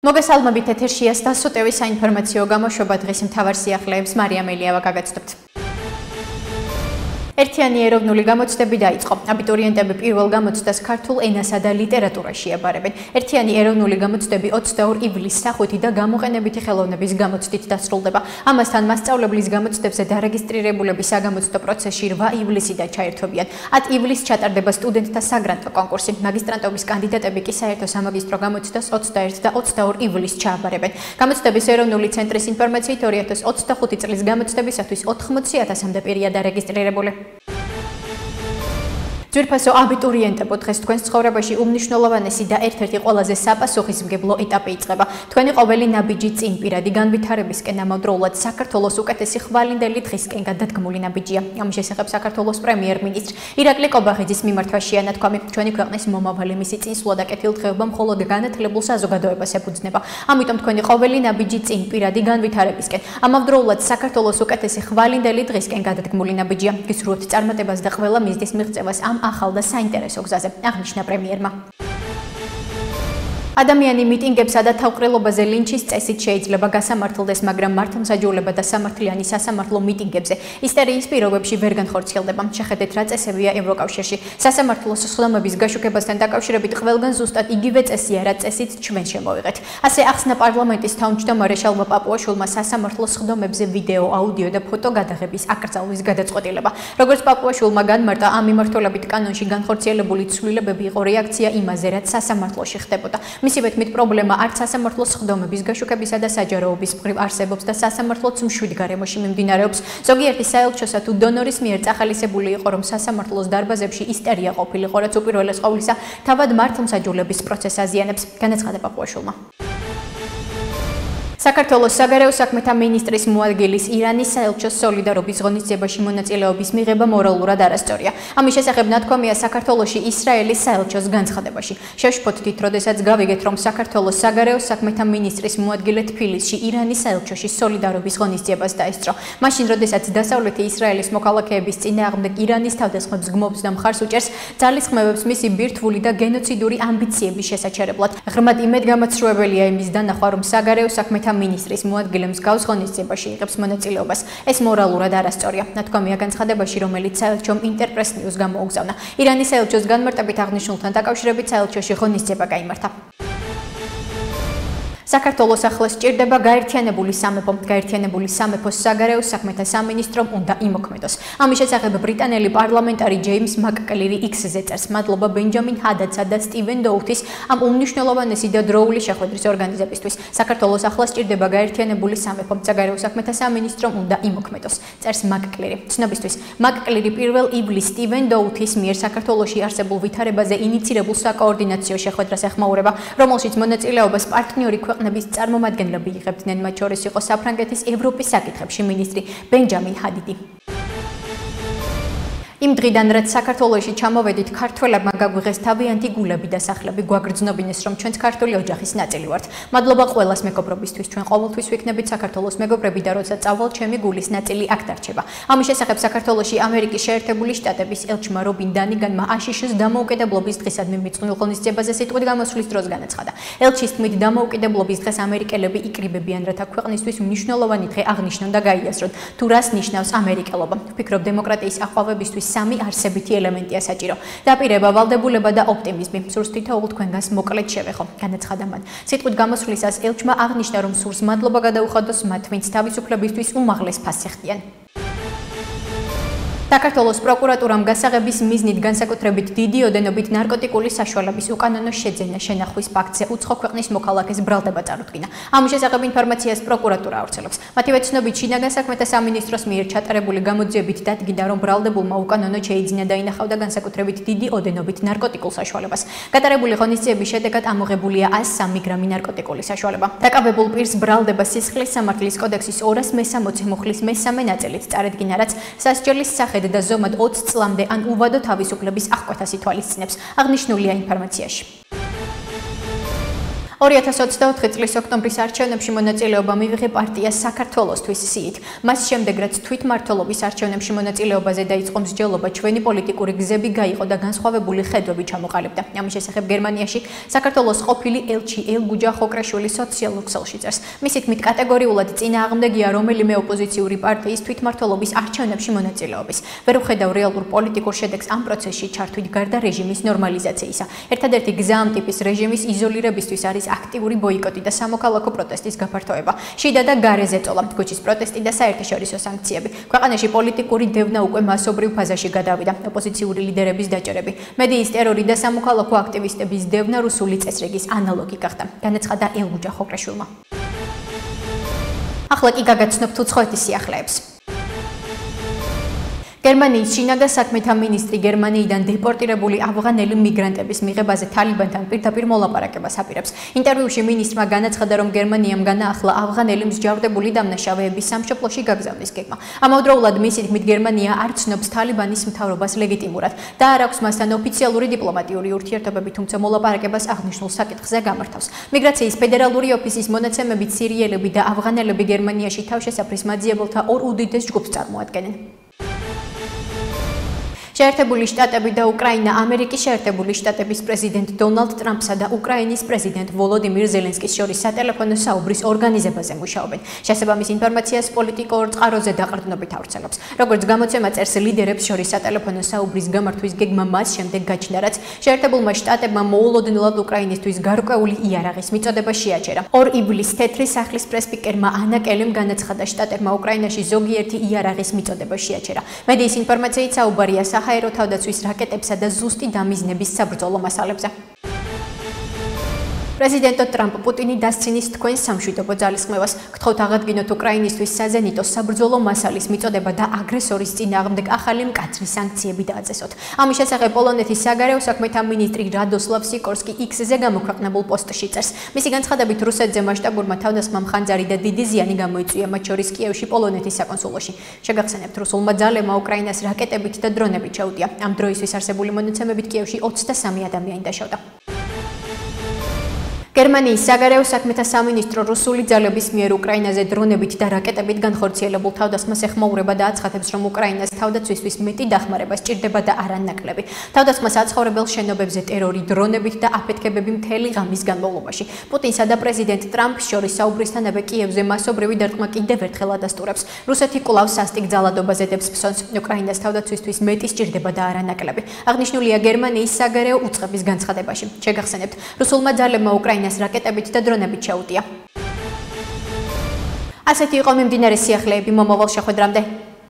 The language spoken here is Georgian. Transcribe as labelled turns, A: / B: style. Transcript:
A: მოგესალმებით ეთერშია სტასოტევი საინფორმაციო გამოშვება დღის მთავარ სიახლეებს მარიამ ელიავა გაგაცნობთ. ერთიანი ეროვნული გამოცდები დაიწყო. აბიტურიენტები პირველ გამოცდას ქართულ ენასა და ლიტერატურაში აბარებენ. ერთიანი ეროვნული გამოცდები 22 ივლისს სახვითი და გამოყენებითი ხელოვნების გამოცდით დასრულდება. ამასთან მასწავლებლის გამოცდებზე დარეგისტრირებულები საგამოცდო პროცესში 8 ივლისიდან ჩაერთვებიან. 10 ივლისს ჩატარდება სტუდენტთა საგრანტო კონკურსი. მაგისტრანტობის კანდიდატები კი საერთო სამაგისტრო გამოცდას 21 და 22 ივლისს ჩააბარებენ. გამოცდების ეროვნული ცენტრის ინფორმაციით 2025 წლის გამოცდებისათვის 80,000-მდე პირია დარეგისტრირებული. ძვირფასო აბიტურიენტებო, დღეს თქვენს ცხოვრებაში უმნიშვნელოვანესი და ერთ-ერთი ყველაზე საპასუხისმგებლო ეტაპი იწყება. თქვენი ყოველი ნაბიჯი წინ პირადი განვითარებისკენ ამავდროულად საქართველოს უკეთესი ხვალინდელი დღისკენ გადადგმული ნაბიჯია. ამის შესახებ საქართველოს პრემიერ-მინისტრ ირაკლი კობახიძის მიმართვაშია ნათქვამი. ჩვენი ქვეყნის მომავალი მისი წინსვლა და კეთილდღეობა მხოლოდ განათლებულ საზოგადოებას ეფუძნება. ამიტომ თქვენი ყოველი ნაბიჯი წინ პირადი განვითარებისკენ ამავდროულად საქართველოს უკეთესი ხვალინდელი დღისკენ გადადგმული ნაბიჯია. გისურვებთ წარმატებას და ყველა მიზნის მიღწევას ამ ახალ და საინტერესო გზაზე, აღნიშნა პრემიერმა. ადამიანი მიტინგებსა და თავყრილობაზე ლინჩის წესით შეიძლება გასამართლდეს, მაგრამ მართლმსაჯულება და სამართლიანი სასამართლო მიტინგებზე ისტერიის პირობებში ვერ განხორციელდება. შეხედეთ რა წესებია ევროკავშირში. სასამართლოს სხდომების გაშუქებასთან დაკავშირებით ყველგან ზუსტად იგივე წესია, რა წესით ჩვენ შემოვიღეთ. ასე ახსნა პარლამენტის თავმჯდომარე შალვა პაპუაშვილმა სასამართლოს სხდომებზე ვიდეო, აუდიო და ფოტო გადაღების აკრძალვის გადაწყვეტილება. როგორც პაპუაშვილმა განმარტა, ამ მიმართულებით კანონში განხორციელებული ცვლილებები იყო რეაქცია იმაზე, რაც სასამართლოში ხდებოდა. მისივე თქმით, პრობლემა არც სასამართლოს სხდომების გაშუქებისა და საჯაროობის მხრივ არსებობს და სასამართლოც მშვიდ გარემოში მიმდინარეობს. ზოგიერთი საელჩოსა თუ დონორის მიერ წახალისებული იყო, რომ სასამართლოს დარბაზებში ისტერია ყოფილიყო, რაც უპირველეს ყოვლისა თავად მართლმსაჯულების პროცესს აზიანებს, განაცხადა პაპუაშვილმა. საქართველოს საგარეო საქმეთა მინისტრის მოადგილის ირანის საელჩოს სოლიდარობის ღონისძიებაში მონაწილეობის მიღება მორალურად არასწორია. ამის შესახებ ნათქვამია საქართველოში ისრაელის საელჩოს განცხადებაში. შევშფოთდით, როდესაც გავიგეთ, რომ საქართველოს საგარეო საქმეთა მინისტრის მოადგილე თბილისში ირანის საელჩოში სოლიდარობის ღონისძიებას დაესწრო. მაშინ, როდესაც დასავლეთი ისრაელის მოქალაქეების წინააღმდეგ ირანის თავდასხმებს გმობს და მხარს უჭერს, ძალისხმევებს მისი ბირთვული და გენოციდური ამბიციების შესაჩერებლად. ღრმად იმედგამოცრუებელია იმის დანახვა, რომ საგარეო საქმეთა მინისტრის მოადგილე მსგავს ღონისძიებაში იღებს მონაწილეობას. ეს მორალურად არასწორია. ნათქვამია განცხადებაში, რომელიც საელჩომ ინტერპრეს ნიუს გამოუგზავნა. ირანის საელჩოს განმარტებით აღნიშნულთან დაკავშირებით საელჩოში ღონისძიება გაიმართა. საქართველოს ახლა სჭირდება გაერთიანებული სამეფო. გაერთიანებული სამეფოს საგარეო საქმეთა სამინისტრომ უნდა იმოქმედოს. ამის შესახებ ბრიტანელი პარლამენტარი ჯეიმს მაკკლირი X-ზე წერს. მადლობა ბენჯამინ ჰადადსა და სტივენ დოუთის ამ უმნიშვნელოვანესი და დროული შეხვედრის ორგანიზებისთვის. საქართველოს ახლა სჭირდება გაერთიანებული სამეფო. საგარეო საქმეთა სამინისტრომ უნდა იმოქმედოს, წერს მაკკლირი. ცნობისთვის, მაკკლირი 1 ივლისს სტივენ დოუთის მიერ საქართველოში არსებულ ვითარებაზე ინიცირებულ საკოორდინაციო შეხვედრას ეხმაურება, რომელშიც მონაწილეობას პარტნიორი ქვეყნების წარმომადგენლები იღებდნენ, მათ შორის იყო საფრანგეთის ევროპის საკითხებში მინისტრი ბენჯამინ ჰადიდი. იმ დღიდან, რაც საქართველოში ჩამოვედით, ქართველებმა გაგვიღეს თავიანთი გულები და სახლები, გვაგრძნობინეს, რომ ჩვენც ქართული ოჯახის ნაწილი ვართ. მადლობა ყველას მეგობრობისთვის, ჩვენ ყოველთვის ვიქნებით საქართველოს მეგობრები და როცა წავალ, ჩემი გულის ნაწილი აქ დარჩება. ამის შესახებ საქართველოში ამერიკის შეერთებული შტატების ელჩმა რობინ დანიგანმა აშშ-ს დამოუკიდებლობის დღისადმი მიწყვნილ ღონისძიებაზე სიტყვით გამოსვლის დროს განაცხადა. ელჩის თქმით, დამოუკიდებლობის დღეს ამერიკელები იკრიბებიან, რათა ქვეყნისთვის მნიშვნელოვანი დღე აღნიშნონ და გაიაზრონ, თუ რას ნიშნავს ამერიკელობა. ვფიქრობ, დემოკრატიის აყვავებისთვის სამი არსებითი ელემენტია საჭირო. დაპირება, ვალდებულება და ოპტიმიზმი. სურს თითოეულ თქვენგანს მოკლედ შევეხო, განაცხადა მან. სიტყვით გამოსვლისას ელჩმა აღნიშნა, რომ სურს მადლობა გადაუხადოს მათ, ვინც თავისუფლებისთვის უმაღლეს ფასს ეხდიან. საქართველოს პროკურატურამ გასაღების მიზნით განსაკუთრებით დიდი ოდენობით ნარკოტიკული საშუალების უკანონო შეძენა შენახვის ფაქტზე უცხო ქვეყნის მოქალაქეს ბრალდება წარუდგინა. ამის შესახებ ინფორმაციას პროკურატურა ავრცელებს. მათივე ცნობით, შინაგან საქმეთა სამინისტროს მიერ ჩატარებული გამოძიებით დადგინდა, რომ ბრალდებულმა უკანონოდ შეიძინა და ინახავდა განსაკუთრებით დიდი ოდენობით ნარკოტიკულ საშუალებას. გატარებული ღონისძიების შედეგად ამოღებულია 103 გრამი ნარკოტიკული საშუალება. დაკავებულ პირს ბრალდება სისხლის სამართლის კოდექსის 260 მუხლის მესამე ნაწილით წარედგინა, რაც სასჯელის სახით და ზომად 20 წლამდე ან უვადო თავისუფლების აღკვეთას ითვალისწინებს, აღნიშნულია ინფორმაციაში. 2024 წლის ოქტომბრის არჩევნებში მონაწილეობა მიიღე პარტია საქართველოსთვის სიით. მას შემდეგ, რაც თვითმმართველობის არჩევნებში მონაწილეობაზე დაიწყო მსჯელობა, ჩვენი პოლიტიკური გზები გაიყო და განსხვავებული ხედვები ჩამოყალიბდა. ამის შესახებ გერმანიაში საქართველოს ყოფილი ელჩი ელგუჯა ხოკრაშვილი სოციალურ ქსელში წერს. მისი თქმით, კატეგორიულად წინააღმდეგია რომელიმე ოპოზიციური პარტიის თვითმმართველობის არჩევნებში მონაწილეობის. ვერ უხედავ რეალურ პოლიტიკურ შედეგს ამ პროცესში ჩართვით გარდა რეჟიმის ნორმალიზაციისა. ერთადერთი გზა ამ ტიპის რეჟიმის იზოლირებისთვის არის აქტიური ბოიკოტი და სამოქალაქო პროტესტის გაფართოება. შიდა და გარე ზეწოლა, ქუჩის პროტესტი და საერთაშორისო სანქციები. ქვეყანაში პოლიტიკური დევნა უკვე მასობრივ ფაზაში გადავიდა. ოპოზიციური ლიდერების დაჭერები, მედიის ტერორი და სამოქალაქო აქტივისტების დევნა რუსული წესრიგის ანალოგი გახდა. განაცხადა ელგუჯა ხოკრაშვილმა. ახლა კი გაგაცნობთ უცხოეთის სიახლეებს. გერმანიის შინაგან საქმეთა მინისტრი გერმანიიდან დეპორტირებული ავღანელი მიგრანტების მიღებაზე თალიბანთან პირდაპირ მოლაპარაკებას აპირებს. ინტერვიუში მინისტრმა განაცხადა, რომ გერმანიამ განაახლა ავღანელი მსჯავრდებული დამნაშავეების სამშობლოში გაგზავნის გეგმა. ამავდროულად მისი თქმით, გერმანია არ ცნობს თალიბანის მთავრობას ლეგიტიმურად და არ აქვს მასთან ოფიციალური დიპლომატიური ურთიერთობები, თუმცა მოლაპარაკებას აღნიშნულ საკითხზე გამართავს. მიგრაციის ფედერალური ოფისის მონაცემებით სირიელები და ავღანელები გერმანიაში თავშესაფრის მაძიებელთა ორ უდიდეს ჯგუფს წარმოადგენენ. შეერთებული შტატები და უკრაინა ამერიკის შეერთებული შტატების პრეზიდენტ დონალდ ტრამპსა და უკრაინის პრეზიდენტ ვოლოდიმირ ზელენსკის შორის სატელეფონო საუბრის ორგანიზებაზე მუშაობენ. შესაბამის ინფორმაციას პოლიტიკურ წყაროზე დაყრდნობით ავრცელებს. როგორც გამოცემა წერს, ლიდერებს შორის სატელეფონო საუბრის გამართვის გეგმა მას შემდეგ გაჩნდა, რაც შეერთებულმა შტატებმა მოულოდნელად უკრაინისთვის გარკვეული იარაღის მიწოდება შეაჩერა. 2 ივლისს თეთრი სახლის პრესპიკერმა ანა კელიმ განაცხადა, შტატებმა უკრაინაში ზოგიერთი იარაღის მიწოდება შეაჩერა. მედიის ინფორმაციით საუბარია საჰაერო თავდაცვის რაკეტებსა და ზუსტი დამიზნების საბრძოლო მასალებზე. პრეზიდენტ ტრამპ პუტინი დასცინის თქვენს სამშვიდობო ძალისხმევას. გთხოვთ აღადგინოთ უკრაინისთვის საზენიტო საბრძოლო მასალის მიწოდება და აგრესორის წინააღმდეგ ახალი მკაცრი სანქციები დააწესოთ. ამის შესახებ პოლონეთის საგარეო საქმეთა მინისტრი რადოსლავ სიკორსკი X-ზე გამოქვეყნებულ პოსტში წერს. მისი განცხადებით, რუსეთზე მასშტაბურმა თავდასხმამ ხანძარი და დიდი ზიანი გამოიწვია, მათ შორის კიევში პოლონეთის საკონსულოში. შეგახსენებთ, რუსულმა ძალებმა უკრაინას რაკეტებით და დრონებით შეუტია. ამ დროისთვის არსებული მონაცემებით კიევში 23 ადამიანი დაშავდა. გერმანიის საგარეო საქმეთა სამინისტრო რუსული ძალების მიერ უკრაინაზე დრონებით და რაკეტებით განხორციელებულ თავდასხმას ეხმაურება და აცხადებს, რომ უკრაინას თავდაცვისთვის მეტი დახმარება სჭირდება და არა ნაკლები. თავდასხმას აცხოვრებელ შენობებზე ტერორი, დრონებით და აფეთქებები მთელი ღამის განმავლობაში. პუტინსა და პრეზიდენტ ტრამპის შორის საუბრისთანავე კიევზე მასობრივი დარტყმა კიდევ ერთხელ ადასტურებს. რუსეთი კვლავ სასტიკ ძალადობაზე დებს ფსონს. უკრაინას თავდაცვისთვის მეტი სჭირდება და არა ნაკლები. აღნიშნულია გერმანიის საგარეო უწყების განცხადებაში. შეგახსენებთ, რუსულმა ძალებმა უკრაინას რაკეტებით და დრონებით შეუტია. ასეთი იყო მიმდინარე სიახლეები მომავალ შეხვედრამდე.